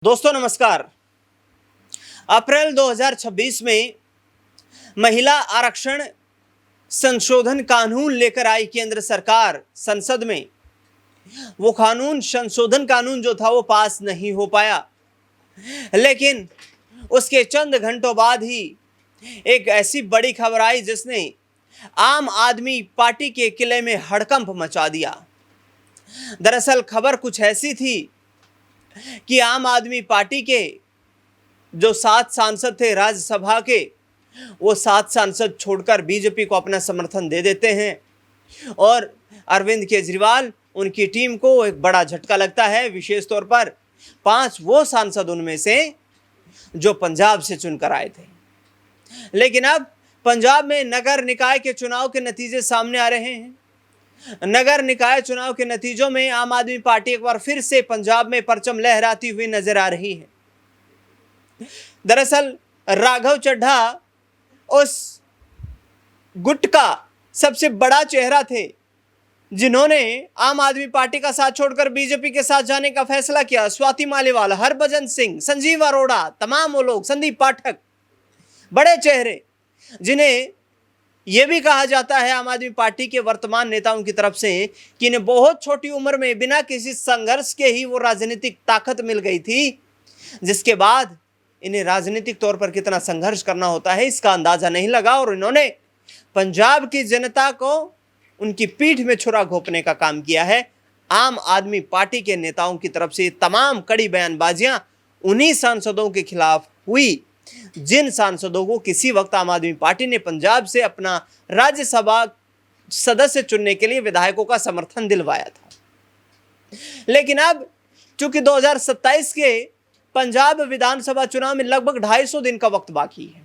दोस्तों नमस्कार। अप्रैल 2026 में महिला आरक्षण संशोधन कानून लेकर आई केंद्र सरकार संसद में। वो संशोधन कानून जो था वो पास नहीं हो पाया, लेकिन उसके चंद घंटों बाद ही एक ऐसी बड़ी खबर आई जिसने आम आदमी पार्टी के किले में हड़कंप मचा दिया। दरअसल खबर कुछ ऐसी थी कि आम आदमी पार्टी के जो 7 सांसद थे राज्यसभा के, वो 7 सांसद छोड़कर बीजेपी को अपना समर्थन दे देते हैं और अरविंद केजरीवाल उनकी टीम को एक बड़ा झटका लगता है। विशेष तौर पर 5 वो सांसद उनमें से जो पंजाब से चुनकर आए थे। लेकिन अब पंजाब में नगर निकाय के चुनाव के नतीजे सामने आ रहे हैं। नगर निकाय चुनाव के नतीजों में आम आदमी पार्टी एक बार फिर से पंजाब में परचम लहराती हुई नजर आ रही है। दरअसल राघव चड्ढा उस गुट का सबसे बड़ा चेहरा थे जिन्होंने आम आदमी पार्टी का साथ छोड़कर बीजेपी के साथ जाने का फैसला किया। स्वाति मालीवाल, हरभजन सिंह, संजीव अरोड़ा, तमाम वो लोग, संदीप पाठक, बड़े चेहरे जिन्हें यह भी कहा जाता है आम आदमी पार्टी के वर्तमान नेताओं की तरफ से कि इन्हें बहुत छोटी उम्र में बिना किसी संघर्ष के ही वो राजनीतिक ताकत मिल गई थी, जिसके बाद इन्हें राजनीतिक तौर पर कितना संघर्ष करना होता है इसका अंदाजा नहीं लगा और इन्होंने पंजाब की जनता को उनकी पीठ में छुरा घोंपने का काम किया है। आम आदमी पार्टी के नेताओं की तरफ से तमाम कड़ी बयानबाजियां उन्हीं सांसदों के खिलाफ हुई जिन सांसदों को किसी वक्त आम आदमी पार्टी ने पंजाब से अपना राज्यसभा सदस्य चुनने के लिए विधायकों का समर्थन दिलवाया था। लेकिन अब चूंकि 2027 के पंजाब विधानसभा चुनाव में लगभग 250 दिन का वक्त बाकी है,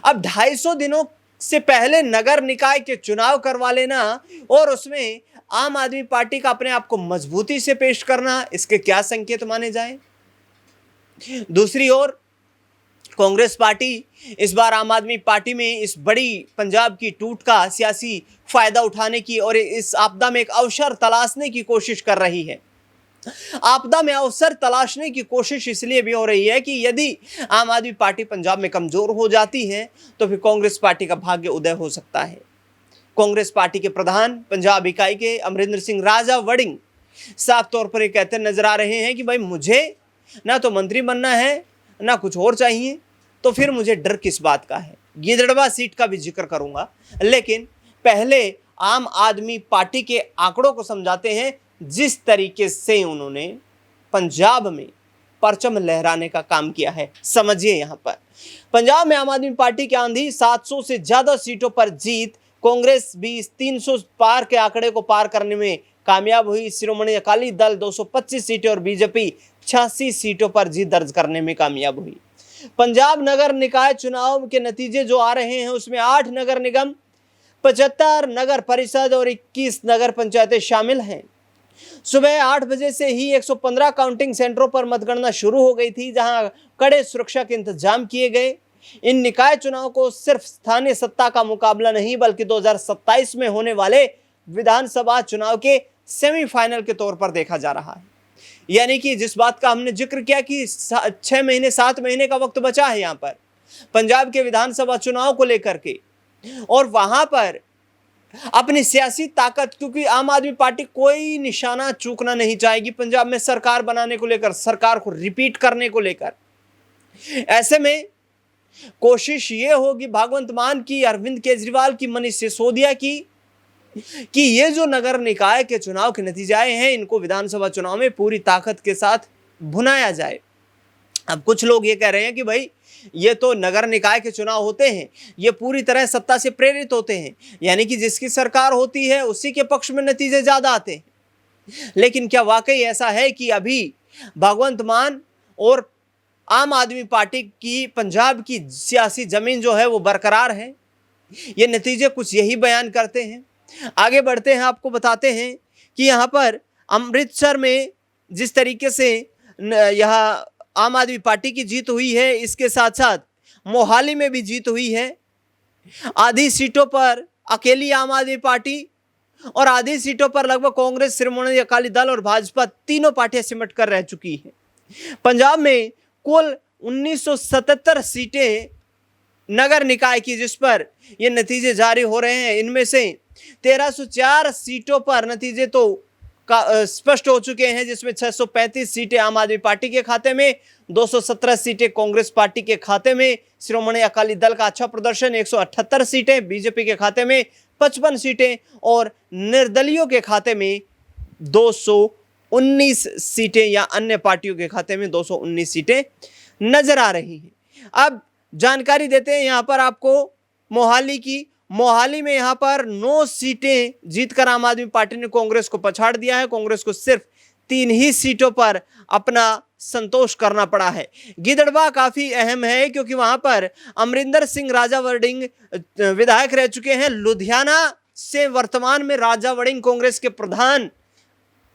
अब 250 दिनों से पहले नगर निकाय के चुनाव करवा लेना और उसमें आम आदमी पार्टी का अपने आप को मजबूती से पेश करना, इसके क्या संकेत माने जाए। दूसरी ओर कांग्रेस पार्टी इस बार आम आदमी पार्टी में इस बड़ी पंजाब की टूट का सियासी फायदा उठाने की और इस आपदा में एक अवसर तलाशने की कोशिश कर रही है। आपदा में अवसर तलाशने की कोशिश इसलिए भी हो रही है कि यदि आम आदमी पार्टी पंजाब में कमजोर हो जाती है तो फिर कांग्रेस पार्टी का भाग्य उदय हो सकता है। कांग्रेस पार्टी के प्रधान पंजाब इकाई के अमरिंदर सिंह राजा वड़िंग साफ तौर पर ये कहते नजर आ रहे हैं कि भाई मुझे ना तो मंत्री बनना है ना कुछ और चाहिए, तो फिर मुझे डर किस बात का है। गिदड़वा सीट का भी जिक्र करूंगा, लेकिन पहले आम आदमी पार्टी के आंकड़ों को समझाते हैं जिस तरीके से उन्होंने पंजाब में परचम लहराने का काम किया है। समझिए, यहां पर पंजाब में आम आदमी पार्टी की आंधी 700 से ज्यादा सीटों पर जीत, कांग्रेस भी 300 पार के आंकड़े को पार करने में कामयाब हुई। श्रोमणी अकाली दल 225 सीटें और बीजेपी 86 सीटों पर जीत दर्ज करने में कामयाब हुई। पंजाब नगर निकाय चुनाव के नतीजे जो आ रहे हैं उसमें 8 नगर निगम, 75 नगर परिषद और 21 नगर पंचायतें शामिल हैं। सुबह 8 बजे से ही 115 काउंटिंग सेंटरों पर मतगणना शुरू हो गई थी, जहां कड़े सुरक्षा के इंतजाम किए गए। इन निकाय चुनाव को सिर्फ स्थानीय सत्ता का मुकाबला नहीं बल्कि 2027 में होने वाले विधानसभा चुनाव के सेमीफाइनल के तौर पर देखा जा रहा है। यानी कि जिस बात का हमने जिक्र किया कि 6 महीने 7 महीने का वक्त बचा है यहाँ पर पंजाब के विधानसभा चुनाव को लेकर के, और वहां पर अपनी सियासी ताकत, क्योंकि आम आदमी पार्टी कोई निशाना चूकना नहीं चाहेगी पंजाब में सरकार बनाने को लेकर, सरकार को रिपीट करने को लेकर। ऐसे में कोशिश ये होगी भगवंत मान की, अरविंद केजरीवाल की, मनीष सिसोदिया की कि ये जो नगर निकाय के चुनाव के नतीजे आए हैं इनको विधानसभा चुनाव में पूरी ताकत के साथ भुनाया जाए। अब कुछ लोग ये कह रहे हैं कि भाई ये तो नगर निकाय के चुनाव होते हैं, ये पूरी तरह सत्ता से प्रेरित होते हैं, यानी कि जिसकी सरकार होती है उसी के पक्ष में नतीजे ज्यादा आते हैं। लेकिन क्या वाकई ऐसा है कि अभी भगवंत मान और आम आदमी पार्टी की पंजाब की सियासी जमीन जो है वो बरकरार है? ये नतीजे कुछ यही बयान करते हैं। आगे बढ़ते हैं, आपको बताते हैं कि यहाँ पर अमृतसर में जिस तरीके से यहाँ आम आदमी पार्टी की जीत हुई है, इसके साथ साथ मोहाली में भी जीत हुई है। आधी सीटों पर अकेली आम आदमी पार्टी और आधी सीटों पर लगभग कांग्रेस, श्रोमणी अकाली दल और भाजपा तीनों पार्टियां सिमट कर रह चुकी हैं। पंजाब में कुल 1977 सीटें नगर निकाय की जिस पर ये नतीजे जारी हो रहे हैं, इनमें से 1304 सीटों पर नतीजे तो स्पष्ट हो चुके हैं, जिसमें 635 सीटें आम आदमी पार्टी के खाते में, 217 सीटें कांग्रेस पार्टी के खाते में। श्रोमणी अकाली दल का अच्छा प्रदर्शन, 178 सीटें, बीजेपी के खाते में 55 सीटें और निर्दलीयों के खाते में 219 सीटें या अन्य पार्टियों के खाते में 219 सीटें नजर आ रही हैं। अब जानकारी देते हैं यहां पर आपको मोहाली की। मोहाली में यहां पर 9 सीटें जीतकर आम आदमी पार्टी ने कांग्रेस को पछाड़ दिया है। कांग्रेस को सिर्फ 3 ही सीटों पर अपना संतोष करना पड़ा है। गिदड़वा काफी अहम है क्योंकि वहां पर अमरिंदर सिंह राजा वड़िंग विधायक रह चुके हैं। लुधियाना से वर्तमान में राजा वड़िंग कांग्रेस के प्रधान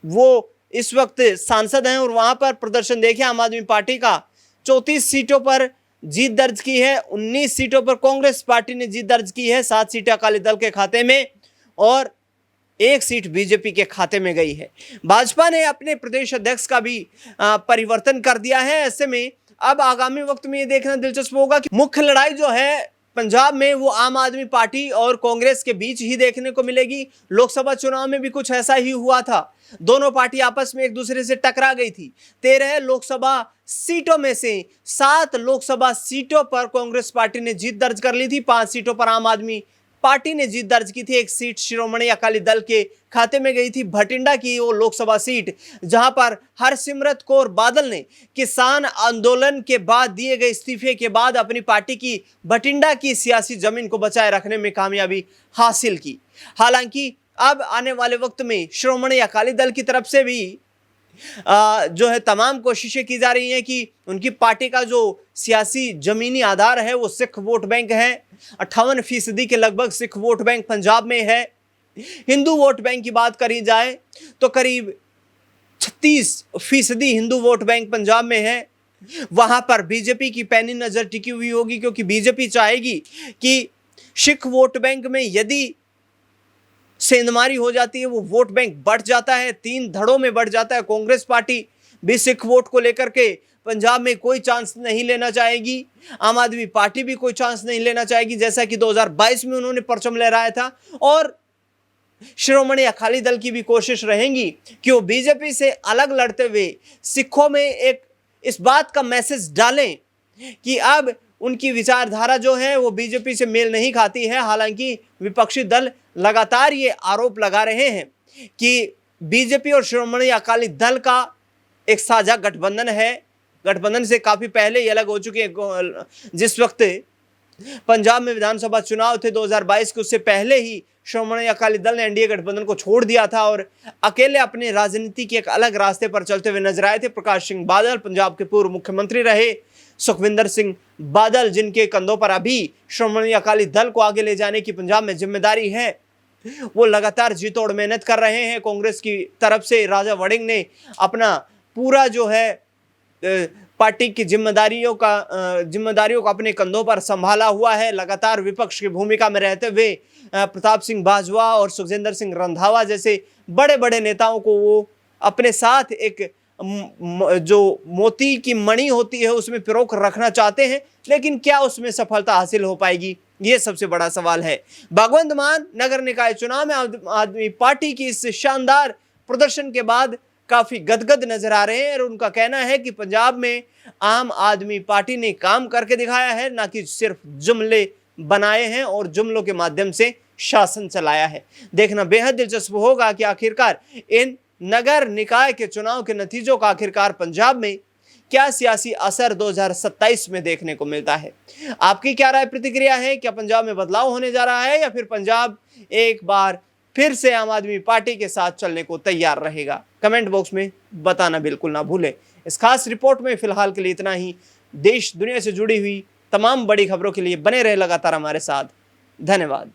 वो इस वक्त सांसद हैं और वहां पर प्रदर्शन देखिए, आम आदमी पार्टी का 34 सीटों पर जीत दर्ज की है, 19 सीटों पर कांग्रेस पार्टी ने जीत दर्ज की है, 7 सीटें अकाली दल के खाते में और 1 सीट बीजेपी के खाते में गई है। भाजपा ने अपने प्रदेश अध्यक्ष का भी परिवर्तन कर दिया है। ऐसे में अब आगामी वक्त में ये देखना दिलचस्प होगा कि मुख्य लड़ाई जो है पंजाब में वो आम आदमी पार्टी और कांग्रेस के बीच ही देखने को मिलेगी। लोकसभा चुनाव में भी कुछ ऐसा ही हुआ था, दोनों पार्टी आपस में एक दूसरे से टकरा गई थी। 13 लोकसभा सीटों में से 7 लोकसभा सीटों पर कांग्रेस पार्टी ने जीत दर्ज कर ली थी, 5 सीटों पर आम आदमी पार्टी ने जीत दर्ज की थी, 1 सीट शिरोमणि अकाली दल के खाते में गई थी। भटिंडा की वो लोकसभा सीट जहां पर हरसिमरत कौर बादल ने किसान आंदोलन के बाद दिए गए इस्तीफे के बाद अपनी पार्टी की भटिंडा की सियासी जमीन को बचाए रखने में कामयाबी हासिल की। हालांकि अब आने वाले वक्त में श्रोमणी अकाली दल की तरफ से भी जो है तमाम कोशिशें की जा रही हैं कि उनकी पार्टी का जो सियासी जमीनी आधार है वो सिख वोट बैंक है। 58% के लगभग सिख वोट बैंक पंजाब में है। हिंदू वोट बैंक की बात करी जाए तो करीब 36% हिंदू वोट बैंक पंजाब में है। वहां पर बीजेपी की पैनी नजर टिकी हुई होगी क्योंकि बीजेपी चाहेगी कि सिख वोट बैंक में यदि सेंधमारी हो जाती है, वो वोट बैंक बढ़ जाता है, 3 धड़ों में बढ़ जाता है। कांग्रेस पार्टी भी सिख वोट को लेकर के पंजाब में कोई चांस नहीं लेना चाहेगी, आम आदमी पार्टी भी कोई चांस नहीं लेना चाहेगी, जैसा कि 2022 में उन्होंने परचम लहराया था। और श्रोमणी अकाली दल की भी कोशिश रहेगी कि वो बीजेपी से अलग लड़ते हुए सिखों में एक इस बात का मैसेज डालें कि अब उनकी विचारधारा जो है वो बीजेपी से मेल नहीं खाती है। हालांकि विपक्षी दल लगातार ये आरोप लगा रहे हैं कि बीजेपी और श्रोमणी अकाली दल का एक साझा गठबंधन है, गठबंधन से काफी पहले ये अलग हो चुके हैं। जिस वक्त पंजाब में विधानसभा चुनाव थे 2022 के, उससे पहले ही श्रोमणी अकाली दल ने एनडीए गठबंधन को छोड़ दिया था और अकेले अपने राजनीति के एक अलग रास्ते पर चलते हुए नजर आए थे। प्रकाश सिंह बादल पंजाब के पूर्व मुख्यमंत्री रहे, सुखविंदर सिंह बादल जिनके कंधों पर अभी श्रोमणी अकाली दल को आगे ले जाने की पंजाब में जिम्मेदारी है, वो लगातार जी तोड़ मेहनत कर रहे हैं। कांग्रेस की तरफ से राजा वड़िंग ने अपना पूरा जो है पार्टी की जिम्मेदारियों को अपने कंधों पर संभाला हुआ है। लगातार विपक्ष की भूमिका में रहते हुए प्रताप सिंह बाजवा और सुखजिंदर सिंह रंधावा जैसे बड़े बड़े नेताओं को वो अपने साथ एक जो मोती की मणि होती है उसमें पिरोक रखना चाहते हैं, लेकिन क्या उसमें सफलता हासिल हो पाएगी, ये सबसे बड़ा सवाल है। भगवंत मान नगर निकाय चुनाव में आदमी पार्टी की इस शानदार प्रदर्शन के बाद काफी गदगद नजर आ रहे हैं और उनका कहना है कि पंजाब में आम आदमी पार्टी ने काम करके दिखाया है, ना कि सिर्फ जुमले बनाए हैं और जुमलों के माध्यम से शासन चलाया है। देखना बेहद दिलचस्प होगा कि आखिरकार इन नगर निकाय के चुनाव के नतीजों का आखिरकार पंजाब में क्या सियासी असर 2027 में देखने को मिलता है। आपकी क्या राय प्रतिक्रिया है? क्या पंजाब में बदलाव होने जा रहा है या फिर पंजाब एक बार फिर से आम आदमी पार्टी के साथ चलने को तैयार रहेगा? कमेंट बॉक्स में बताना बिल्कुल ना भूलें। इस खास रिपोर्ट में फिलहाल के लिए इतना ही। देश दुनिया से जुड़ी हुई तमाम बड़ी खबरों के लिए बने रहे लगातार हमारे साथ। धन्यवाद।